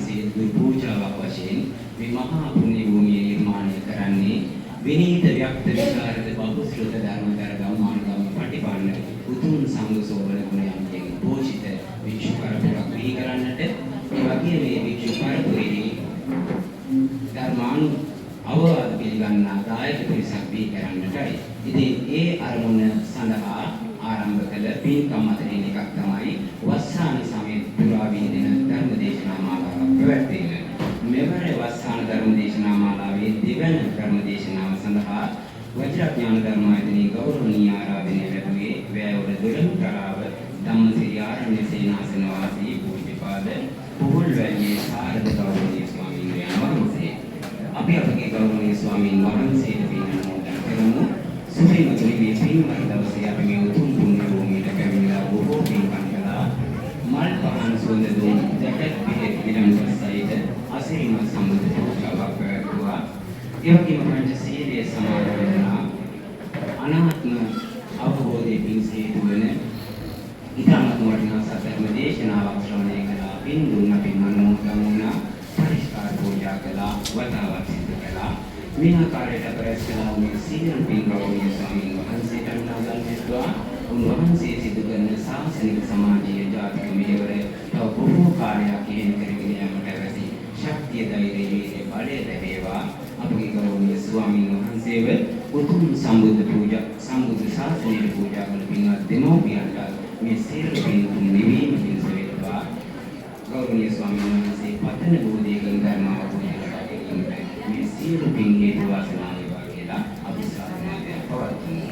වහන්සේ දුපූජාවක් වශයෙන් මේ මහා පුණ්‍ය භූමිය නිර්මාණය කරන්නේ විනීත ව්‍යක්ත විචාරද බහුශ්‍රත ධර්මතර ගම්මානගම පටිපන්න උතුම් සංඝසෝවන ගුණයන්ගෙන් පෝෂිත වික්ෂු පරපුරක් බිහි කරන්නට ඒ වගේම මේ වික්ෂු පරපුරේ ධර්මානු අවවාද පිළිගන්නා දායක පිරිසක් බිහි කරන්නටයි. ඉතින් ඒ අරමුණ සඳහා ආරම්භ කළ පින්කම් අතරින් එකක් තමයි වස්සාන සමයේ පුරා විඳින ධර්ම දේශනා මාලාවක් පැවැත්වීම. මෙවර වස්සාන ධර්ම දේශනා මාලාවේ දෙවන ධර්ම දේශනාව සඳහා වජිරඥාන ධර්මායතනයේ ගෞරවනීය ආරාධනය ලැබුවේ වැයවර දොළොන් තලාව ධම්මසිරි ආරණ්‍ය සේනාසන වාසී පූජ්‍යපාද පුහුල්වැල්ලේ සාරද ගෞරවනීය ස්වාමීන් වහන්සේ. අපි අපගේ ගෞරවනීය ස්වාමීන් වහන්සේට පින් අනුමෝදන් කරමු. සුභිමතුනි මේ පින්වත් දවසේ අපි මේ උතුම් පුණ්‍ය භූමියට පැමිණලා බොහෝ පින්කම් කළා. මල් පහන් සුවඳ දුන් ජගත් පිළිත් විලම්පත් සහිත අසිරිමත් සම්බුද්ධ පූජාවක් පැවැත්වුවා. ඒ වගේම පංච සීලයේ සමාදන් වෙනා අනාත්ම අවබෝධයේ පිණිස හේතු වන ඊටමත් වටිනා සත්‍යම දේශනාවක් ශ්‍රවණය කළා. පින් දුන්න පින් අනුමෝදන් වුණා. පරිස්කාර පූජා කළා. වතාවක් සිදු කළා. මේ ආකාරයට අපරස් කළා මේ සීල පින් ගෞරවනීය ස්වාමීන් වහන්සේට අනුමෝදන් වෙත්වා. උන්වහන්සේ සිදු කරන සාසනික සමාජීය ජාතික මෙහෙවර තව බොහෝ කාලයක් හේතු කරගෙන යාමට ඇති ශක්තිය ධෛර්යය වීර්ය බලය ලැබේවා. අපගේ ගෞරවනීය ස්වාමීන් වහන්සේව උතුම් සම්බුද්ධ පූජා සම්බුද්ධ ශාසනයේ පූජා කළ පින්වත් දෙමෝපියන්ට මේ සියලු පින් උතුම් නිවීම පිණිස වේවා. ගෞරවනීය ස්වාමීන් වහන්සේ පතන බෝධියකින් ධර්ම අවබෝධය ලබා ගැනීමට මේ සියලු පින් හේතු වාසනා